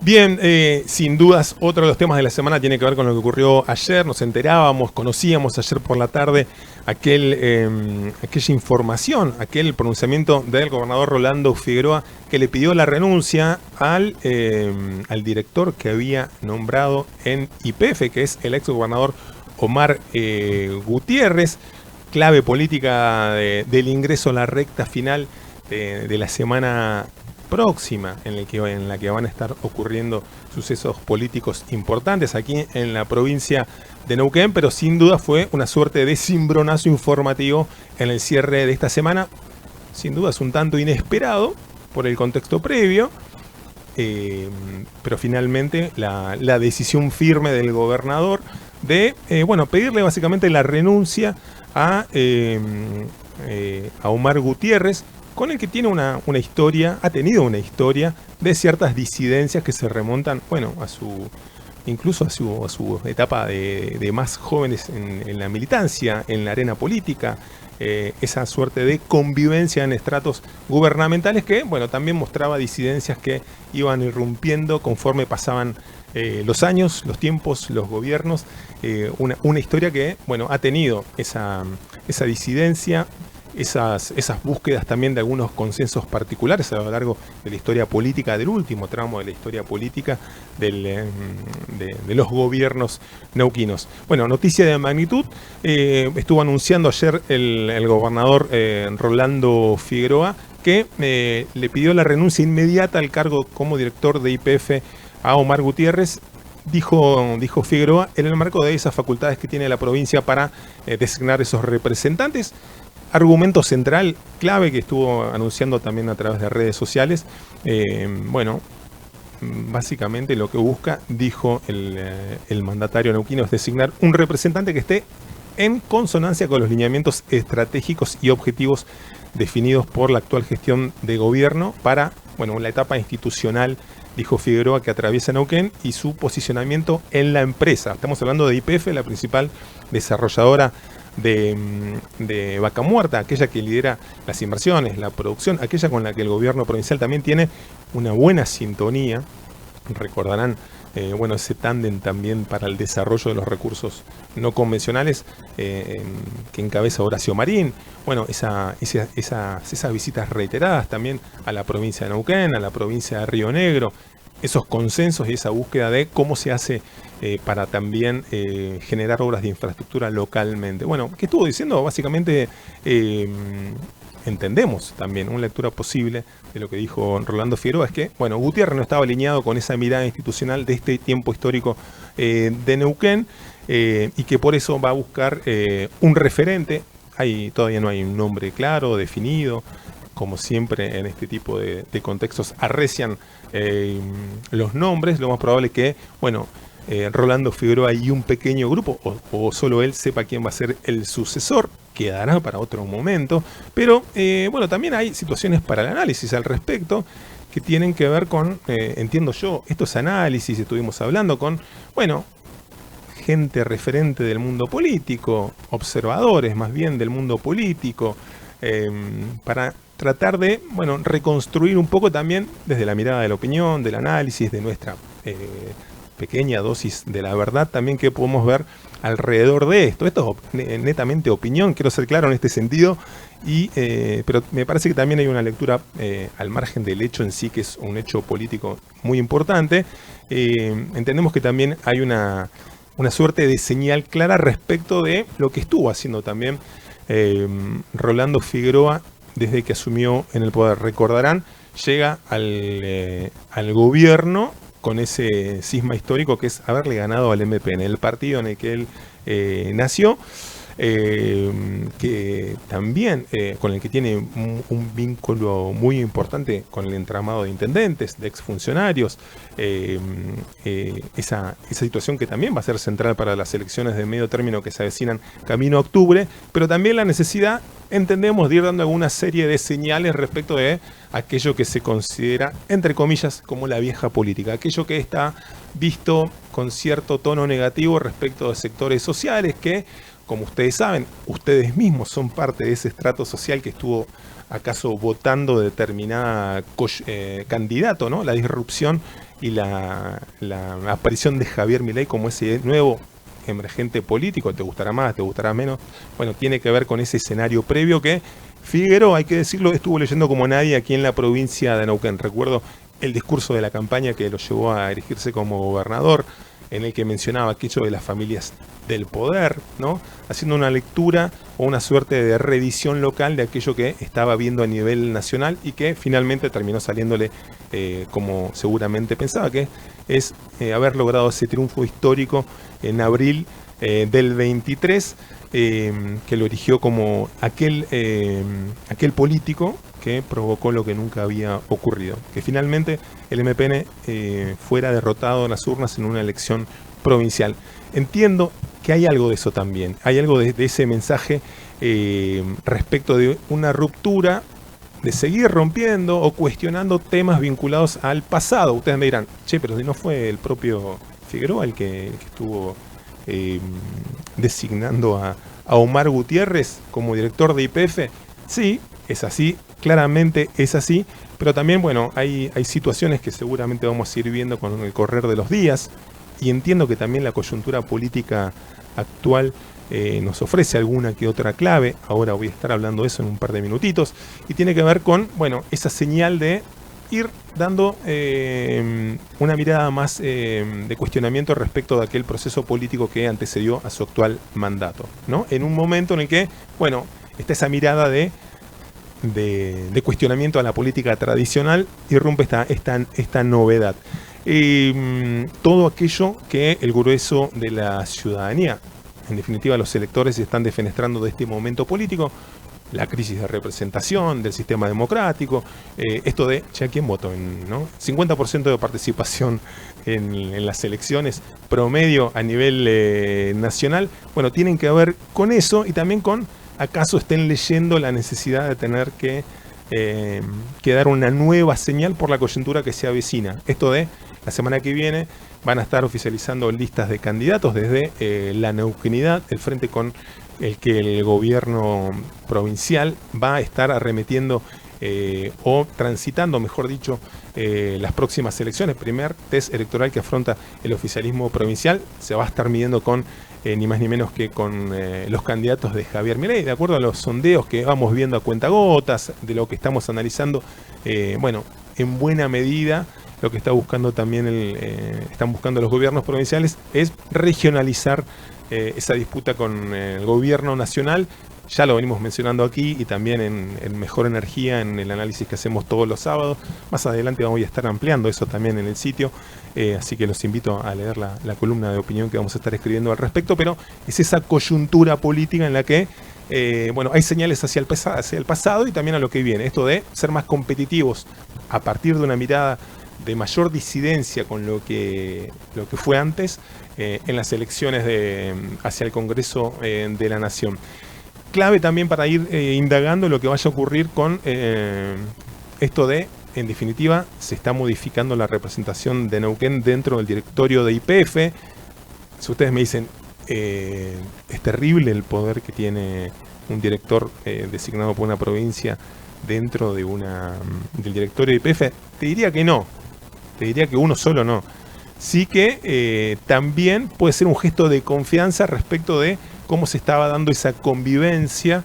Bien, sin dudas, otro de los temas de la semana tiene que ver con lo que ocurrió ayer. Nos enterábamos, conocíamos ayer por la tarde aquella información, aquel pronunciamiento del gobernador Rolando Figueroa que le pidió la renuncia al director que había nombrado en YPF, que es el ex gobernador Omar Gutiérrez. Clave política del ingreso a la recta final de la semana próxima en la que van a estar ocurriendo sucesos políticos importantes aquí en la provincia de Neuquén, pero sin duda fue una suerte de cimbronazo informativo en el cierre de esta semana. Sin duda es un tanto inesperado por el contexto previo, pero finalmente la decisión firme del gobernador de pedirle básicamente la renuncia a Omar Gutiérrez, con el que tiene ha tenido una historia de ciertas disidencias que se remontan, incluso a su etapa de más jóvenes en la militancia, en la arena política, esa suerte de convivencia en estratos gubernamentales que, también mostraba disidencias que iban irrumpiendo conforme pasaban los años, los tiempos, los gobiernos, una historia que, ha tenido esa disidencia, esas búsquedas también de algunos consensos particulares a lo largo de la historia política, del último tramo de la historia política de los gobiernos neuquinos. Noticia de magnitud, estuvo anunciando ayer el gobernador Rolando Figueroa que le pidió la renuncia inmediata al cargo como director de YPF a Omar Gutiérrez. Dijo Figueroa, en el marco de esas facultades que tiene la provincia para designar esos representantes. Argumento central, clave, que estuvo anunciando también a través de redes sociales. Básicamente lo que busca, dijo el mandatario neuquino, es designar un representante que esté en consonancia con los lineamientos estratégicos y objetivos definidos por la actual gestión de gobierno para la etapa institucional, dijo Figueroa, que atraviesa Neuquén y su posicionamiento en la empresa. Estamos hablando de YPF, la principal desarrolladora de Vaca Muerta, aquella que lidera las inversiones, la producción, aquella con la que el gobierno provincial también tiene una buena sintonía. Recordarán ese tándem también para el desarrollo de los recursos no convencionales que encabeza Horacio Marín. Esas visitas reiteradas también a la provincia de Neuquén, a la provincia de Río Negro, esos consensos y esa búsqueda de cómo se hace para también generar obras de infraestructura localmente. ¿Qué estuvo diciendo? Básicamente entendemos también una lectura posible de lo que dijo Rolando Figueroa, es que Gutiérrez no estaba alineado con esa mirada institucional de este tiempo histórico de Neuquén, y que por eso va a buscar un referente. Todavía no hay un nombre claro, definido. Como siempre en este tipo de contextos arrecian los nombres. Lo más probable es que Rolando Figueroa y un pequeño grupo, o solo él, sepa quién va a ser el sucesor. Quedará para otro momento, pero también hay situaciones para el análisis al respecto que tienen que ver con, entiendo yo, estos análisis. Estuvimos hablando con, gente referente del mundo político, observadores más bien del mundo político, para tratar de, reconstruir un poco también desde la mirada de la opinión, del análisis, de nuestra pequeña dosis de la verdad también que podemos ver alrededor de esto. Esto es netamente opinión, quiero ser claro en este sentido, pero me parece que también hay una lectura al margen del hecho en sí, que es un hecho político muy importante. Entendemos que también hay una suerte de señal clara respecto de lo que estuvo haciendo también Rolando Figueroa desde que asumió en el poder. Recordarán, llega al gobierno con ese cisma histórico que es haberle ganado al MPN, el partido en el que él nació, que también con el que tiene un vínculo muy importante con el entramado de intendentes, de exfuncionarios, esa situación que también va a ser central para las elecciones de medio término que se avecinan camino a octubre, pero también la necesidad, entendemos, de ir dando alguna serie de señales respecto de aquello que se considera, entre comillas, como la vieja política, aquello que está visto con cierto tono negativo respecto de sectores sociales que, como ustedes saben, ustedes mismos son parte de ese estrato social que estuvo acaso votando determinada candidato, ¿no? La disrupción y la aparición de Javier Milei como ese nuevo emergente político, te gustará más, te gustará menos, bueno, tiene que ver con ese escenario previo que Figueroa, hay que decirlo, estuvo leyendo como nadie aquí en la provincia de Neuquén. Recuerdo el discurso de la campaña que lo llevó a erigirse como gobernador, en el que mencionaba aquello de las familias del poder, ¿no? Haciendo una lectura o una suerte de reedición local de aquello que estaba viendo a nivel nacional y que finalmente terminó saliéndole como seguramente pensaba, que es haber logrado ese triunfo histórico en abril del 23, que lo erigió como aquel político que provocó lo que nunca había ocurrido, que finalmente el MPN fuera derrotado en las urnas en una elección provincial. Entiendo que hay algo de eso también, hay algo de ese mensaje respecto de una ruptura, de seguir rompiendo o cuestionando temas vinculados al pasado. Ustedes me dirán, che, pero si no fue el propio Figueroa el que estuvo designando a Omar Gutiérrez como director de YPF. Sí, es así, claramente es así, pero también, bueno, hay situaciones que seguramente vamos a ir viendo con el correr de los días, y entiendo que también la coyuntura política actual nos ofrece alguna que otra clave. Ahora voy a estar hablando de eso en un par de minutitos, y tiene que ver con, bueno, esa señal de ir dando una mirada más de cuestionamiento respecto de aquel proceso político que antecedió a su actual mandato, ¿no? En un momento en el que, bueno, está esa mirada de cuestionamiento a la política tradicional, irrumpe esta novedad. Todo aquello que el grueso de la ciudadanía, en definitiva los electores, están defenestrando de este momento político, la crisis de representación del sistema democrático, esto de, ¿ya quién votó? ¿No? 50% de participación en las elecciones promedio a nivel nacional, bueno, tienen que ver con eso, y también con, acaso estén leyendo la necesidad de tener que dar una nueva señal por la coyuntura que se avecina. Esto de, la semana que viene van a estar oficializando listas de candidatos desde la neuquinidad, el frente con el que el gobierno provincial va a estar arremetiendo o transitando, mejor dicho, las próximas elecciones. Primer test electoral que afronta el oficialismo provincial se va a estar midiendo con ni más ni menos que con los candidatos de Javier Milei, de acuerdo a los sondeos que vamos viendo a cuentagotas, de lo que estamos analizando. Bueno, en buena medida lo que está buscando también están buscando los gobiernos provinciales es regionalizar esa disputa con el gobierno nacional. Ya lo venimos mencionando aquí, y también en Mejor Energía, en el análisis que hacemos todos los sábados. Más adelante vamos a estar ampliando eso también en el sitio, así que los invito a leer la columna de opinión que vamos a estar escribiendo al respecto. Pero es esa coyuntura política en la que bueno, hay señales hacia el pasado y también a lo que viene. Esto de ser más competitivos a partir de una mirada de mayor disidencia con lo que fue antes en las elecciones hacia el Congreso de la Nación. Clave también para ir indagando lo que vaya a ocurrir con esto de, en definitiva, se está modificando la representación de Neuquén dentro del directorio de YPF. Si ustedes me dicen, es terrible el poder que tiene un director designado por una provincia dentro de del directorio de YPF, te diría que no. Te diría que uno solo no. Sí que también puede ser un gesto de confianza respecto de cómo se estaba dando esa convivencia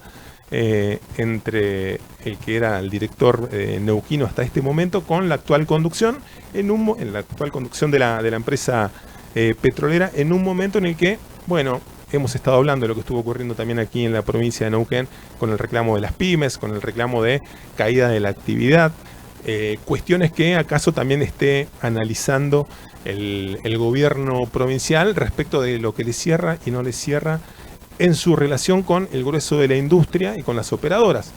entre el que era el director neuquino hasta este momento con la actual conducción, en la actual conducción de la empresa petrolera, en un momento en el que, bueno, hemos estado hablando de lo que estuvo ocurriendo también aquí en la provincia de Neuquén, con el reclamo de las pymes, con el reclamo de caída de la actividad, cuestiones que acaso también esté analizando el gobierno provincial respecto de lo que le cierra y no le cierra en su relación con el grueso de la industria y con las operadoras.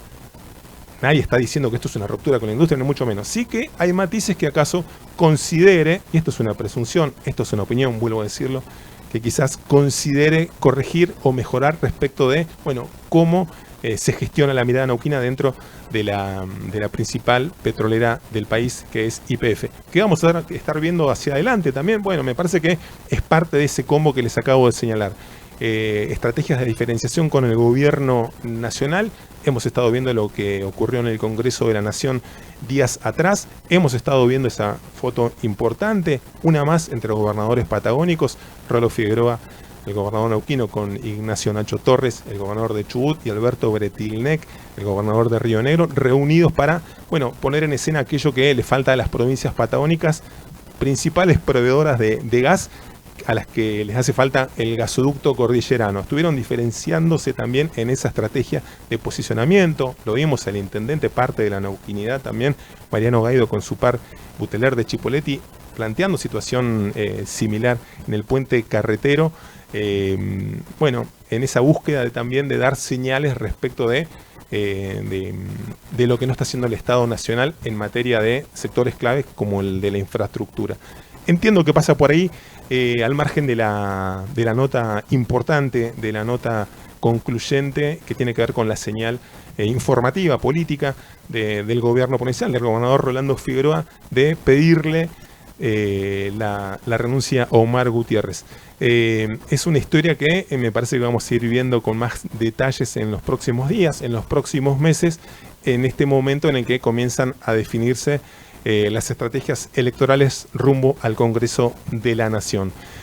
Nadie está diciendo que esto es una ruptura con la industria, ni mucho menos. Sí que hay matices que acaso considere, y esto es una presunción, esto es una opinión, vuelvo a decirlo, que quizás considere corregir o mejorar respecto de, bueno, cómo se gestiona la mirada neuquina dentro de la principal petrolera del país, que es YPF. ¿Qué vamos a estar viendo hacia adelante también? Bueno, me parece que es parte de ese combo que les acabo de señalar. estrategias de diferenciación con el gobierno nacional. Hemos estado viendo lo que ocurrió en el Congreso de la Nación días atrás. Hemos estado viendo esa foto importante, una más entre los gobernadores patagónicos, Rolando Figueroa, el gobernador neuquino, con Ignacio Nacho Torres, el gobernador de Chubut, y Alberto Bretilnec, el gobernador de Río Negro, reunidos para, bueno, poner en escena aquello que le falta a las provincias patagónicas, principales proveedoras de gas, a las que les hace falta el gasoducto cordillerano. Estuvieron diferenciándose también en esa estrategia de posicionamiento. Lo vimos al intendente, parte de la neuquinidad también, Mariano Gaido, con su par Buteler de Chipoleti, planteando situación similar en el puente carretero. Bueno, en esa búsqueda también de dar señales respecto de lo que no está haciendo el Estado Nacional en materia de sectores claves como el de la infraestructura. Entiendo que pasa por ahí, al margen de la nota importante, de la nota concluyente, que tiene que ver con la señal informativa, política del gobierno provincial, del gobernador Rolando Figueroa, de pedirle la renuncia a Omar Gutiérrez. Es una historia que me parece que vamos a ir viendo con más detalles en los próximos días, en los próximos meses, en este momento en el que comienzan a definirse las estrategias electorales rumbo al Congreso de la Nación.